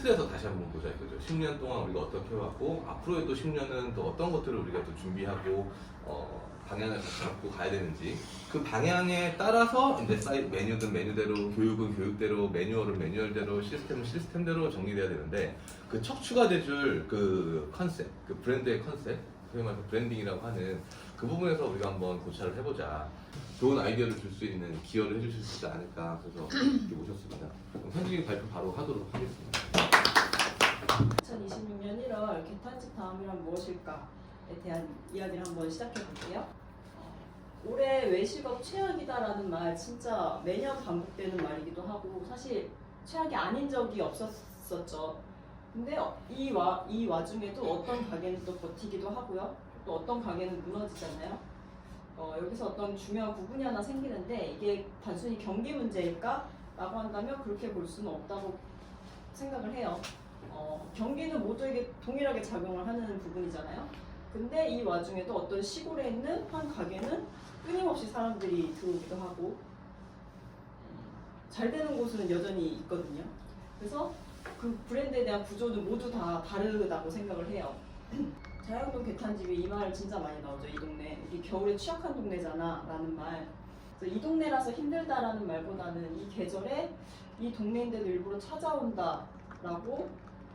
틀에서 다시 한번 보자 이거죠. 10년 동안 우리가 어떻게 해왔고 앞으로의 또 10년은 또 어떤 것들을 우리가 또 준비하고 방향을 갖고 가야 되는지 그 방향에 따라서 이제 메뉴든 메뉴대로, 교육은 교육대로, 매뉴얼은 매뉴얼대로, 시스템은 시스템대로 정리돼야 되는데 그 척추가 돼줄 그 컨셉, 그 브랜드의 컨셉, 소위 말해서 브랜딩이라고 하는 그 부분에서 우리가 한번 고찰을 해보자. 좋은 아이디어를 줄 수 있는 기여를 해주실 수 있지 않을까 그래서 이렇게 모셨습니다. 그럼 현직 발표 바로 하도록 하겠습니다. 2026년 1월 개탄집 다음이란 무엇일까에 대한 이야기를 한번 시작해 볼게요. 올해 외식업 최악이다라는 말 진짜 매년 반복되는 말이기도 하고 사실 최악이 아닌 적이 없었었죠. 근데 이 와중에도 어떤 가게는 또 버티기도 하고요. 또 어떤 가게는 무너지잖아요. 여기서 어떤 중요한 구분이 하나 생기는데 이게 단순히 경기 문제일까? 라고 한다면 그렇게 볼 수는 없다고 생각을 해요. 경기는 모두에게 동일하게 작용을 하는 부분이잖아요. 근데 이 와중에도 어떤 시골에 있는 한 가게는 끊임없이 사람들이 들어오기도 하고 잘 되는 곳은 여전히 있거든요. 그래서 그 브랜드에 대한 구조는 모두 다 다르다고 생각을 해요. 자양동 개탄집이 이 말 진짜 많이 나오죠. 이 동네 우리 겨울에 취약한 동네잖아 라는 말. 그래서 이 동네라서 힘들다라는 말보다는 이 계절에 이 동네인데도 일부러 찾아온다 라고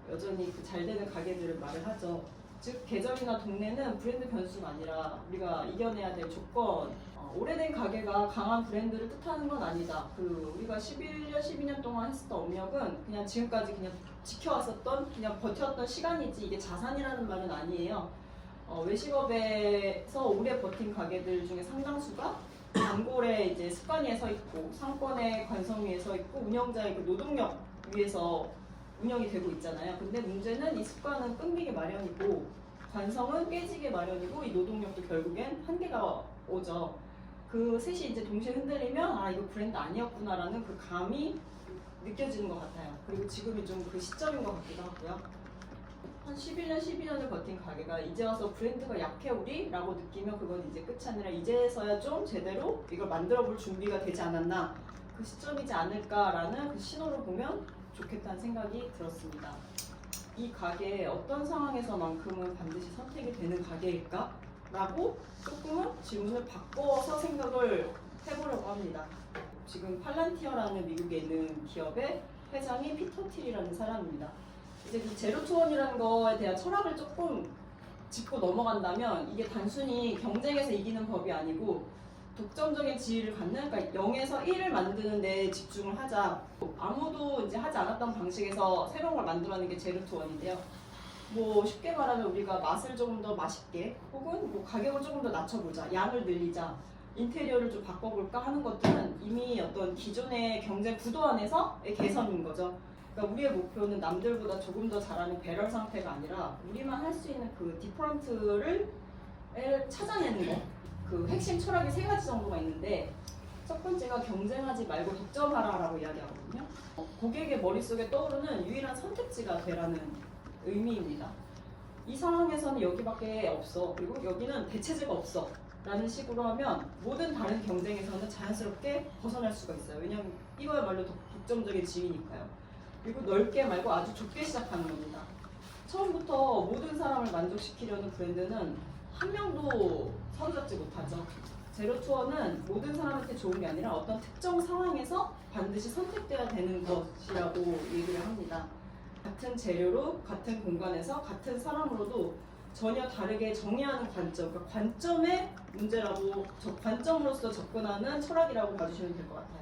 여전히 그 잘 되는 가게들을 말을 하죠. 즉 계절이나 동네는 브랜드 변수가 아니라 우리가 이겨내야 될 조건. 오래된 가게가 강한 브랜드를 뜻하는 건 아니다. 우리가 11년, 12년 동안 했었던 업력은 그냥 지금까지 그냥 지켜왔었던, 그냥 버텼던 시간이지 이게 자산이라는 말은 아니에요. 외식업에서 오래 버틴 가게들 중에 상당수가 단골의 이제 습관 위에 서 있고 상권의 관성 위에 서 있고 운영자의 그 노동력 위에서 운영이 되고 있잖아요. 근데 문제는 이 습관은 끊기게 마련이고 관성은 깨지게 마련이고 이 노동력도 결국엔 한계가 오죠. 그 셋이 이제 동시에 흔들리면 이거 브랜드 아니었구나라는 그 감이 느껴지는 것 같아요. 그리고 지금이 좀 그 시점인 것 같기도 하고요. 한 11년, 12년을 버틴 가게가 이제 와서 브랜드가 약해 우리? 라고 느끼면 그건 이제 끝이 아니라 이제서야 좀 제대로 이걸 만들어 볼 준비가 되지 않았나 그 시점이지 않을까라는 그 신호를 보면 좋겠다는 생각이 들었습니다. 이 가게에 어떤 상황에서만큼은 반드시 선택이 되는 가게일까? 라고 조금은 질문을 바꿔서 생각을 해보려고 합니다. 지금 팔란티어라는 미국에 있는 기업의 회장이 피터 틸이라는 사람입니다. 이제 그 제로투원이라는 거에 대한 철학을 조금 짚고 넘어간다면 이게 단순히 경쟁에서 이기는 법이 아니고 독점적인 지위를 갖는, 그러니까 0에서 1을 만드는 데 집중을 하자. 아무도 이제 하지 않았던 방식에서 새로운 걸 만들어내는 게 제로투원인데요. 뭐 쉽게 말하면 우리가 맛을 조금 더 맛있게 혹은 뭐 가격을 조금 더 낮춰보자, 양을 늘리자, 인테리어를 좀 바꿔볼까 하는 것들은 이미 어떤 기존의 경쟁 구도 안에서의 개선인 거죠. 그러니까 우리의 목표는 남들보다 조금 더 잘하는 배럴 상태가 아니라 우리만 할 수 있는 그 디퍼런트를 찾아내는 거. 그 핵심 철학이 3가지 정도가 있는데 첫 번째가 경쟁하지 말고 득점하라라고 이야기하거든요. 고객의 머릿속에 떠오르는 유일한 선택지가 되라는 의미입니다. 이 상황에서는 여기밖에 없어. 그리고 여기는 대체제가 없어. 라는 식으로 하면 모든 다른 경쟁에서는 자연스럽게 벗어날 수가 있어요. 왜냐하면 이거야말로 독점적인 지위니까요. 그리고 넓게 말고 아주 좁게 시작하는 겁니다. 처음부터 모든 사람을 만족시키려는 브랜드는 한 명도 선잡지 못하죠. 제로투어는 모든 사람한테 좋은 게 아니라 어떤 특정 상황에서 반드시 선택돼야 되는 것이라고 얘기를 합니다. 같은 재료로 같은 공간에서 같은 사람으로도 전혀 다르게 정의하는 관점, 그러니까 관점의 문제라고 관점으로서 접근하는 철학이라고 봐주시면 될 것 같아요.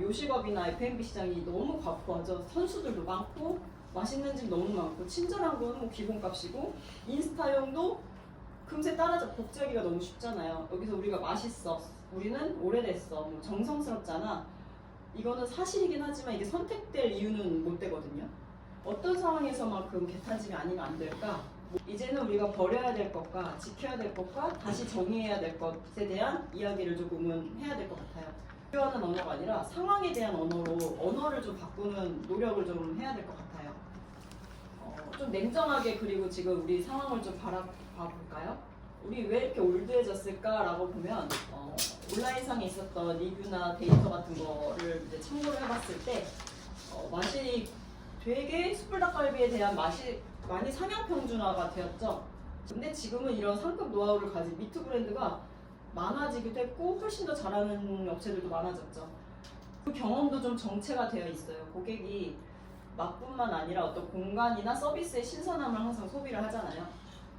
요식업이나 F&B 시장이 너무 과포하죠. 선수들도 많고 맛있는 집 너무 많고 친절한 건 뭐 기본값이고 인스타용도 금세 복제하기가 너무 쉽잖아요. 여기서 우리가 맛있어, 우리는 오래됐어, 뭐 정성스럽잖아. 이거는 사실이긴 하지만 이게 선택될 이유는 못 되거든요. 어떤 상황에서만큼 개탄집이 아니면 안 될까? 이제는 우리가 버려야 될 것과 지켜야 될 것과 다시 정의해야 될 것에 대한 이야기를 조금은 해야 될 것 같아요. 필요하는 언어가 아니라 상황에 대한 언어로 언어를 좀 바꾸는 노력을 좀 해야 될 것 같아요. 좀 냉정하게 그리고 지금 우리 상황을 좀 봐볼까요? 우리 왜 이렇게 올드해졌을까라고 보면 온라인상에 있었던 리뷰나 데이터 같은 거를 이제 참고를 해봤을 때 맛이 되게 숯불 닭갈비에 대한 맛이 많이 상향 평준화가 되었죠. 근데 지금은 이런 상급 노하우를 가진 미트 브랜드가 많아지기도 했고 훨씬 더 잘하는 업체들도 많아졌죠. 그 경험도 좀 정체가 되어 있어요. 고객이 맛뿐만 아니라 어떤 공간이나 서비스의 신선함을 항상 소비를 하잖아요.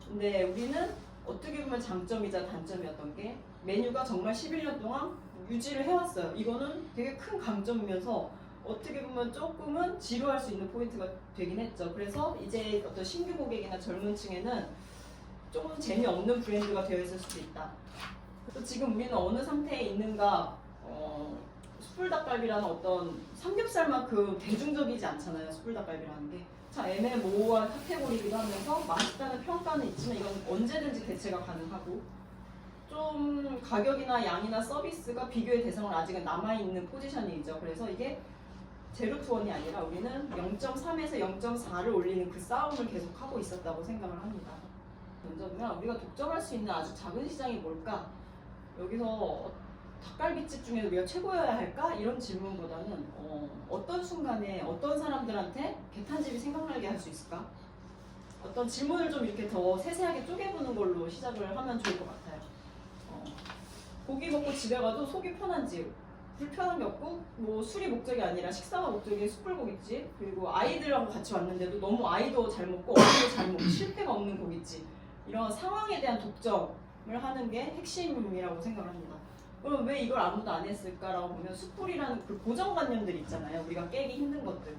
근데 우리는 어떻게 보면 장점이자 단점이었던 게 메뉴가 정말 11년 동안 유지를 해왔어요. 이거는 되게 큰 강점이면서 어떻게 보면 조금은 지루할 수 있는 포인트가 되긴 했죠. 그래서 이제 어떤 신규 고객이나 젊은 층에는 조금 재미없는 브랜드가 되어 있을 수도 있다. 그래서 지금 우리는 어느 상태에 있는가, 숯불닭갈비라는 어떤 삼겹살만큼 대중적이지 않잖아요. 숯불닭갈비라는 게. 참 애매모호한 카테고리이기도 하면서 맛있다는 평가는 있지만 이건 언제든지 대체가 가능하고 좀 가격이나 양이나 서비스가 비교의 대상은 아직은 남아있는 포지션이죠. 그래서 이게 제로 투 원이 아니라 우리는 0.3에서 0.4를 올리는 그 싸움을 계속하고 있었다고 생각을 합니다. 먼저 보면 우리가 독점할 수 있는 아주 작은 시장이 뭘까? 여기서 닭갈비집 중에서 우리가 최고여야 할까? 이런 질문보다는 어떤 순간에 어떤 사람들한테 개탄집이 생각나게 할 수 있을까? 어떤 질문을 좀 이렇게 더 세세하게 쪼개보는 걸로 시작을 하면 좋을 것 같아요. 고기 먹고 집에 가도 속이 편한 집, 불편한 게 없고 뭐 술이 목적이 아니라 식사가 목적인 숯불고깃집, 그리고 아이들하고 같이 왔는데도 너무 아이도 잘 먹고 어른도 잘 먹고 실패가 없는 고깃집, 이런 상황에 대한 독점을 하는 게 핵심이라고 생각합니다. 그럼 왜 이걸 아무도 안 했을까라고 보면 숯불이라는 그 고정관념들 있잖아요. 우리가 깨기 힘든 것들.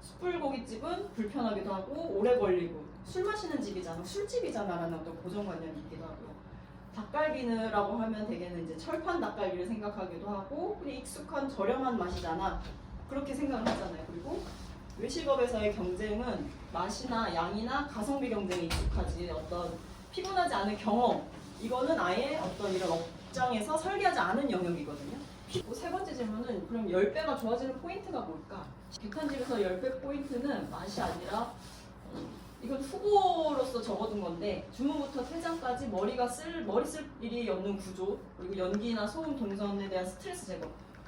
숯불고깃집은 불편하기도 하고 오래 걸리고 술 마시는 집이잖아, 술집이잖아라는 어떤 고정관념이 있기도 하고요. 닭갈비라고 하면 대개는 이제 철판 닭갈비를 생각하기도 하고 그냥 익숙한 저렴한 맛이잖아, 그렇게 생각을 하잖아요. 그리고 외식업에서의 경쟁은 맛이나 양이나 가성비 경쟁에 익숙하지 어떤 피곤하지 않은 경험, 이거는 아예 어떤 이런 업장에서 설계하지 않은 영역이거든요. 세 번째 질문은 그럼 10배가 좋아지는 포인트가 뭘까? 객관집에서 10배 포인트는 맛이 아니라 이건 후보로서 적어둔 건데 주문부터 퇴장까지 머리 쓸 일이 없는 구조, 그리고 연기나 소음 동선에 대한 스트레스 제거,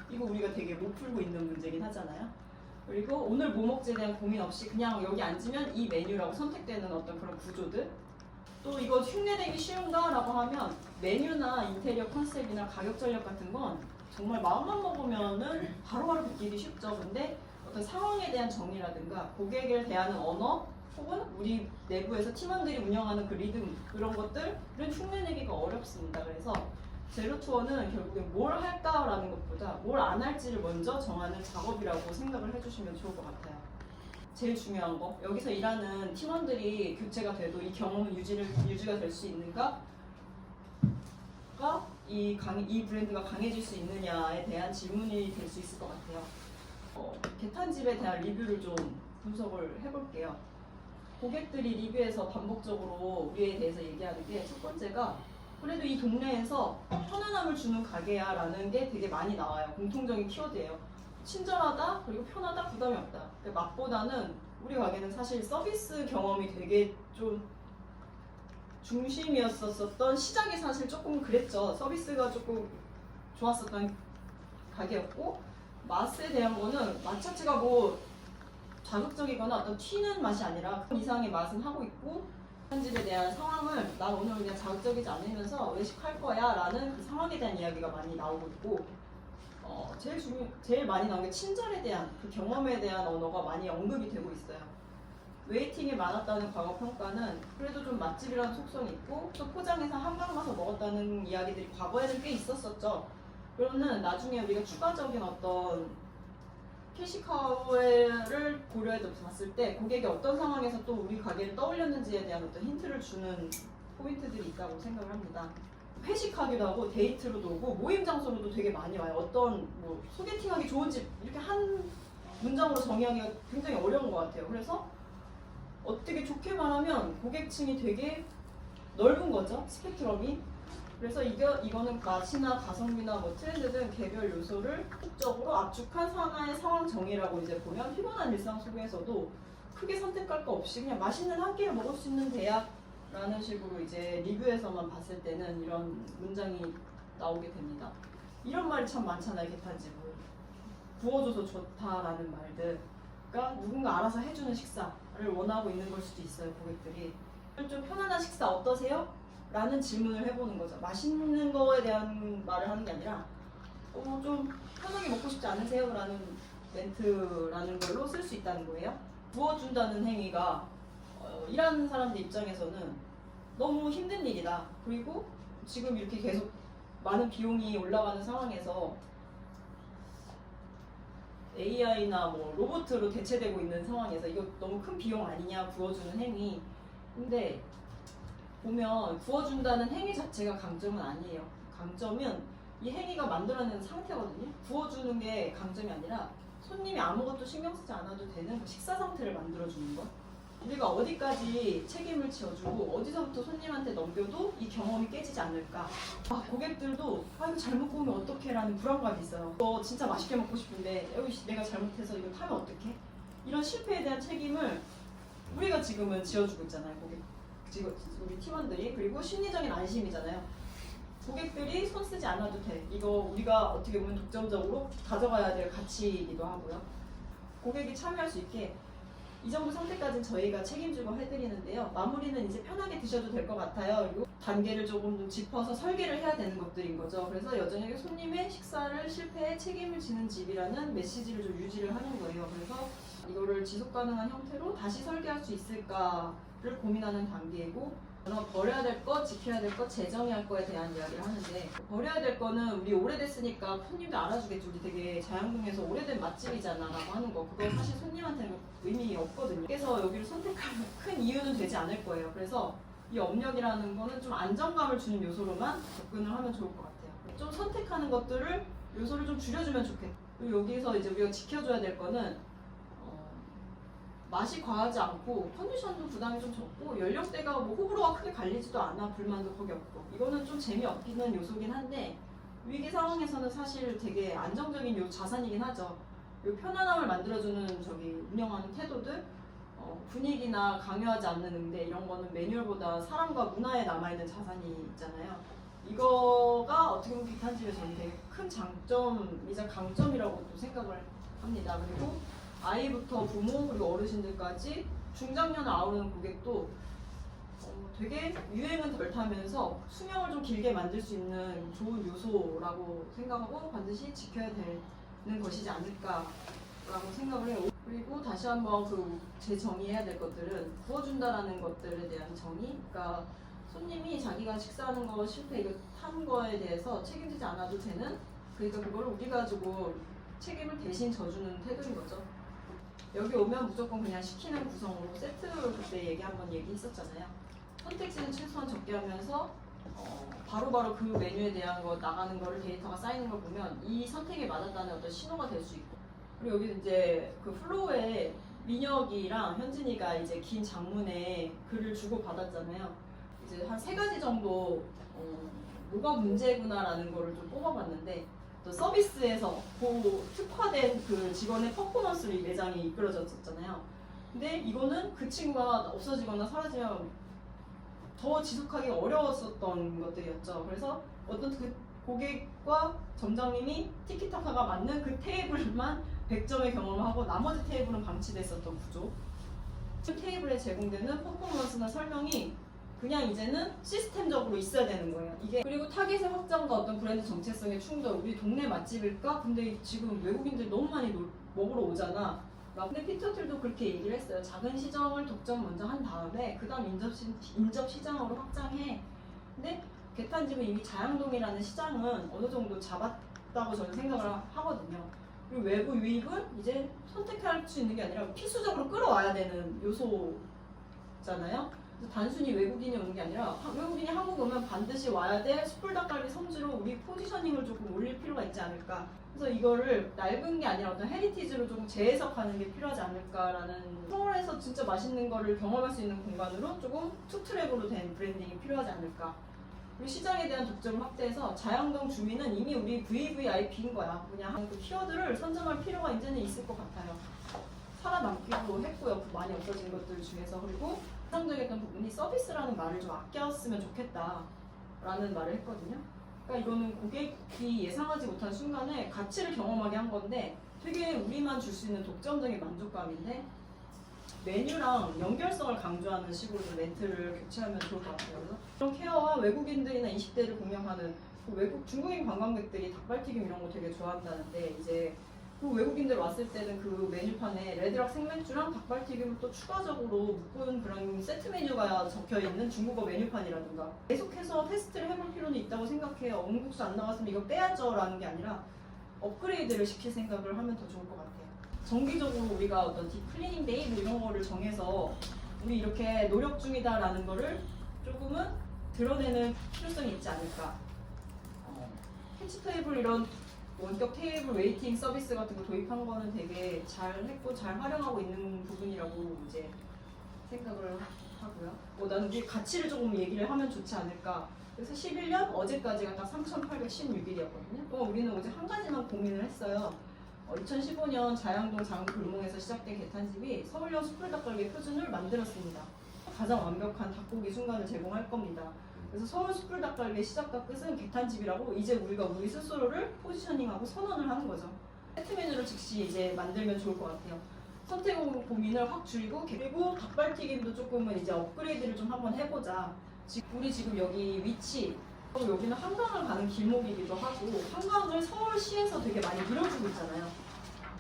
이거 우리가 되게 못 풀고 있는 문제긴 하잖아요. 그리고 오늘 뭐 먹지에 대한 고민 없이 그냥 여기 앉으면 이 메뉴라고 선택되는 어떤 그런 구조들. 또 이거 흉내내기 쉬운가? 라고 하면 메뉴나 인테리어 컨셉이나 가격 전략 같은 건 정말 마음만 먹으면은 바로바로 느끼기 쉽죠. 근데 어떤 상황에 대한 정의라든가 고객을 대하는 언어, 혹은 우리 내부에서 팀원들이 운영하는 그 리듬, 그런 것들은 흉내내기가 어렵습니다. 그래서 제로 투어는 결국에 뭘 할까라는 것보다 뭘 안 할지를 먼저 정하는 작업이라고 생각을 해주시면 좋을 것 같아요. 제일 중요한 거, 여기서 일하는 팀원들이 교체가 돼도 이 경험은 유지가 될 수 있는가? 이 브랜드가 강해질 수 있느냐에 대한 질문이 될 수 있을 것 같아요. 개탄집에 대한 리뷰를 좀 분석을 해볼게요. 고객들이 리뷰에서 반복적으로 우리에 대해서 얘기하는 게 첫 번째가 그래도 이 동네에서 편안함을 주는 가게야 라는 게 되게 많이 나와요. 공통적인 키워드예요. 친절하다, 그리고 편하다, 부담이 없다. 그러니까 맛보다는 우리 가게는 사실 서비스 경험이 되게 좀 중심이었었던 시작이 사실 조금 그랬죠. 서비스가 조금 좋았었던 가게였고, 맛에 대한 거는 맛 자체가 뭐 자극적이거나 어떤 튀는 맛이 아니라 그 이상의 맛은 하고 있고, 한 집에 대한 상황을 난 오늘 그냥 자극적이지 않으면서 외식할 거야 라는 그 상황에 대한 이야기가 많이 나오고 있고, 제일 많이 나온 게 친절에 대한 그 경험에 대한 언어가 많이 언급이 되고 있어요. 웨이팅이 많았다는 과거 평가는 그래도 좀 맛집이라는 속성이 있고, 또 포장해서 한강 가서 먹었다는 이야기들이 과거에는 꽤 있었었죠. 그러면 나중에 우리가 추가적인 어떤 캐시카우를 고려해서 봤을 때 고객이 어떤 상황에서 또 우리 가게를 떠올렸는지에 대한 어떤 힌트를 주는 포인트들이 있다고 생각을 합니다. 회식하기도 하고 데이트로도 오고 모임 장소로도 되게 많이 와요. 어떤 뭐 소개팅하기 좋은 집, 이렇게 한 문장으로 정의하기가 굉장히 어려운 것 같아요. 그래서 어떻게 좋게 말하면 고객층이 되게 넓은 거죠, 스펙트럼이. 그래서 이거는 맛이나 가성비나 뭐 트렌드 등 개별 요소를 적극적으로 압축한 하나의 상황 정의라고 이제 보면 피곤한 일상 속에서도 크게 선택할 거 없이 그냥 맛있는 한 끼를 먹을 수 있는 대학라는 식으로 이제 리뷰에서만 봤을 때는 이런 문장이 나오게 됩니다. 이런 말이 참 많잖아요, 개탄집은. 구워줘서 좋다라는 말들. 누군가 알아서 해주는 식사를 원하고 있는 걸 수도 있어요, 고객들이. 좀 편안한 식사 어떠세요? 라는 질문을 해보는 거죠. 맛있는 거에 대한 말을 하는 게 아니라 좀 편하게 먹고 싶지 않으세요? 라는 멘트라는 걸로 쓸 수 있다는 거예요. 부어준다는 행위가 일하는 사람들 입장에서는 너무 힘든 일이다. 그리고 지금 이렇게 계속 많은 비용이 올라가는 상황에서 AI나 뭐 로봇으로 대체되고 있는 상황에서 이거 너무 큰 비용 아니냐, 부어주는 행위. 근데 보면 부어준다는 행위 자체가 강점은 아니에요. 강점은 이 행위가 만들어내는 상태거든요. 부어주는 게 강점이 아니라 손님이 아무것도 신경 쓰지 않아도 되는 그 식사 상태를 만들어주는 거. 우리가 어디까지 책임을 지어주고 어디서부터 손님한테 넘겨도 이 경험이 깨지지 않을까. 고객들도 이거 잘못 구우면 어떡해 라는 불안감이 있어요. 이거 진짜 맛있게 먹고 싶은데 여기 내가 잘못해서 이거 타면 어떡해? 이런 실패에 대한 책임을 우리가 지금은 지어주고 있잖아요. 우리 팀원들이. 그리고 심리적인 안심이잖아요. 고객들이 손 쓰지 않아도 돼. 이거 우리가 어떻게 보면 독점적으로 가져가야 될 가치이기도 하고요. 고객이 참여할 수 있게 이 정도 상태까지는 저희가 책임지고 해드리는데요. 마무리는 이제 편하게 드셔도 될 것 같아요. 그리고 단계를 조금 좀 짚어서 설계를 해야 되는 것들인 거죠. 그래서 여전히 손님의 식사를 실패에 책임을 지는 집이라는 메시지를 좀 유지를 하는 거예요. 그래서 이거를 지속 가능한 형태로 다시 설계할 수 있을까를 고민하는 단계이고, 버려야 될 것, 지켜야 될 것, 재정의할 거에 대한 이야기를 하는데, 버려야 될 거는 우리 오래됐으니까 손님도 알아주겠죠. 우리 되게 자양동에서 오래된 맛집이잖아 라고 하는 거. 그거 사실 손님한테는 의미 없거든요. 그래서 여기를 선택하는 큰 이유는 되지 않을 거예요. 그래서 이 업력이라는 거는 좀 안정감을 주는 요소로만 접근을 하면 좋을 것 같아요. 좀 선택하는 것들을 요소를 좀 줄여주면 좋겠다. 그리고 여기서 이제 우리가 지켜줘야 될 거는 맛이 과하지 않고 컨디션도 부담이 좀 적고 연령대가 뭐 호불호가 크게 갈리지도 않아. 불만도 거기 없고. 이거는 좀 재미없기는 요소긴 한데 위기 상황에서는 사실 되게 안정적인 자산이긴 하죠. 요 편안함을 만들어주는 운영하는 태도들, 분위기나 강요하지 않는 응대, 이런 거는 매뉴얼보다 사람과 문화에 남아있는 자산이 있잖아요. 이거가 어떻게 보면 비탄집에 저는 되게 큰 장점이자 강점이라고도 생각을 합니다. 그리고 아이부터 부모 그리고 어르신들까지 중장년을 아우르는 고객도 되게 유행은 덜 타면서 수명을 좀 길게 만들 수 있는 좋은 요소라고 생각하고 반드시 지켜야 되는 것이지 않을까라고 생각을 해요. 그리고 다시 한번 재정의해야 될 것들은 부어준다라는 것들에 대한 정의. 그러니까 손님이 자기가 식사하는 거 실패 이거 탄 거에 대해서 책임지지 않아도 되는, 그러니까 그걸 우리 가지고 책임을 대신 져주는 태도인 거죠. 여기 오면 무조건 그냥 시키는 구성으로 세트로 그때 한번 얘기했었잖아요. 선택지는 최소한 적게 하면서 바로바로 그 메뉴에 대한 거 나가는 거를 데이터가 쌓이는 걸 보면 이 선택에 맞았다는 어떤 신호가 될 수 있고, 그리고 여기 이제 그 플로우에 민혁이랑 현진이가 이제 긴 장문에 글을 주고 받았잖아요. 이제 한 3가지 정도 뭐가 문제구나라는 거를 좀 뽑아봤는데, 또 서비스에서 특화된 그 직원의 퍼포먼스로 이 매장이 이끌어졌었잖아요. 근데 이거는 그 친구가 없어지거나 사라지면 더 지속하기 어려웠었던 것들이었죠. 그래서 어떤 그 고객과 점장님이 티키타카가 맞는 그 테이블만 100점의 경험을 하고 나머지 테이블은 방치됐었던 구조. 그 테이블에 제공되는 퍼포먼스나 설명이 그냥 이제는 시스템적으로 있어야 되는 거예요. 이게 그리고 타겟의 확장과 어떤 브랜드 정체성의 충돌. 우리 동네 맛집일까? 근데 지금 외국인들이 너무 많이 먹으러 오잖아. 근데 피터틸도 그렇게 얘기를 했어요. 작은 시장을 독점 먼저 한 다음에 그 다음 인접 시장으로 확장해. 근데 개탄집은 이미 자양동이라는 시장은 어느 정도 잡았다고 저는 생각을 하거든요. 그리고 외부 유입은 이제 선택할 수 있는 게 아니라 필수적으로 끌어와야 되는 요소잖아요. 단순히 외국인이 오는 게 아니라 외국인이 한국 오면 반드시 와야 될 숯불 닭갈비 선지로 우리 포지셔닝을 조금 올릴 필요가 있지 않을까. 그래서 이거를 낡은 게 아니라 어떤 헤리티지로 좀 재해석하는 게 필요하지 않을까라는, 서울에서 진짜 맛있는 거를 경험할 수 있는 공간으로 조금 투트랙으로 된 브랜딩이 필요하지 않을까. 그리고 시장에 대한 독점을 확대해서 자양동 주민은 이미 우리 VVIP인 거야. 그냥 그 키워드를 선점할 필요가 이제는 있을 것 같아요. 살아남기도 했고요. 많이 없어진 것들 중에서. 그리고 인상적이었던 부분이 서비스라는 말을 좀 아꼈으면 좋겠다라는 말을 했거든요. 그러니까 이거는 고객이 예상하지 못한 순간에 가치를 경험하게 한 건데 되게 우리만 줄 수 있는 독점적인 만족감인데 메뉴랑 연결성을 강조하는 식으로 좀 멘트를 교체하면 좋을 것 같아요. 그래서 이런 케어와 외국인들이나 20대를 공략하는 그 외국 중국인 관광객들이 닭발튀김 이런 거 되게 좋아한다는데 이제 그 외국인들 왔을 때는 그 메뉴판에 레드락 생맥주랑 닭발튀김을 또 추가적으로 묶은 그런 세트 메뉴가 적혀 있는 중국어 메뉴판이라든가 계속해서 테스트를 해볼 필요는 있다고 생각해요. 어묵국수 안 나왔으면 이거 빼야죠라는 게 아니라 업그레이드를 시킬 생각을 하면 더 좋을 것 같아요. 정기적으로 우리가 어떤 딥클리닝 데이 뭐 이런 거를 정해서 우리 이렇게 노력 중이다라는 거를 조금은 드러내는 필요성이 있지 않을까. 캐치 테이블 이런 원격 테이블 웨이팅 서비스 같은 거 도입한 거는 되게 잘 했고 잘 활용하고 있는 부분이라고 이제 생각을 하고요. 나는 우리 가치를 조금 얘기를 하면 좋지 않을까. 그래서 11년 어제까지가 딱 3,816일이었거든요. 우리는 어제 한 가지만 고민을 했어요. 2015년 자양동 장골목에서 시작된 개탄집이 서울형 숯불닭갈비 표준을 만들었습니다. 가장 완벽한 닭고기 순간을 제공할 겁니다. 그래서 서울 숯불닭갈비의 시작과 끝은 개탄집이라고 이제 우리가 우리 스스로를 포지셔닝하고 선언을 하는 거죠. 세트 메뉴를 즉시 이제 만들면 좋을 것 같아요. 선택 고민을 확 줄이고 그리고 닭발튀김도 조금은 이제 업그레이드를 좀 한번 해보자. 우리 지금 여기 위치 여기는 한강을 가는 길목이기도 하고 한강을 서울시에서 되게 많이 밀어주고 있잖아요.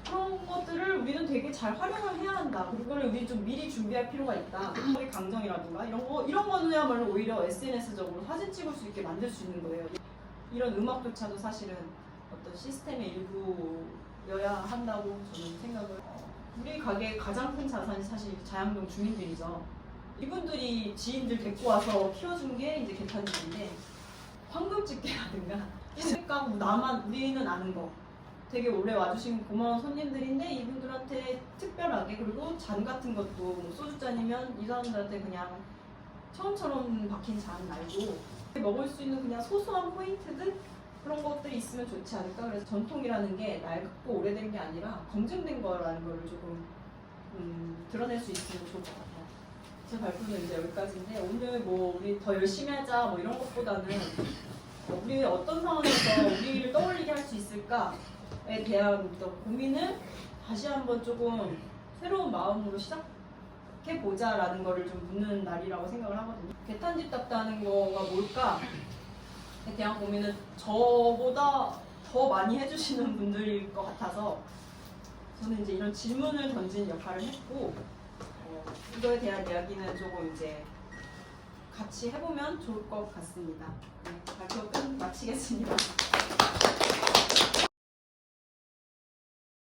그런 것들을 우리는 되게 잘 활용을 해야 한다. 그거를 우리 좀 미리 준비할 필요가 있다. 강정이라든가 이런 거는야말로 오히려 SNS적으로 사진 찍을 수 있게 만들 수 있는 거예요. 이런 음악조차도 사실은 어떤 시스템의 일부여야 한다고 저는 생각을. 우리 가게의 가장 큰 자산이 사실 자양동 주민들이죠. 이분들이 지인들 데리고 와서 키워준 게 이제 개탄집인데 황금집게라든가 그러니까 나만 우리는 아는 거 되게 오래 와주신 고마운 손님들인데 이분들한테 특별하게 그리고 잔 같은 것도 뭐 소주잔이면 이 사람들한테 그냥 처음처럼 박힌 잔 말고 먹을 수 있는 그냥 소소한 포인트들 그런 것들이 있으면 좋지 않을까. 그래서 전통이라는 게 낡고 오래된 게 아니라 검증된 거라는 거를 조금 드러낼 수 있으면 좋을 것 같아요. 제 발표는 이제 여기까지인데 오늘 뭐 우리 더 열심히 하자 뭐 이런 것보다는 우리 어떤 상황에서 우리를 떠올리게 할 수 있을까에 대한 어떤 고민을 다시 한번 조금 새로운 마음으로 시작해보자라는 거를 좀 묻는 날이라고 생각을 하거든요. 개탄집답다는 거가 뭘까에 대한 고민은 저보다 더 많이 해주시는 분들일 것 같아서 저는 이제 이런 질문을 던지는 역할을 했고 이거에 대한 이야기는 조금 이제 같이 해보면 좋을 것 같습니다. 네, 발표 끝 마치겠습니다.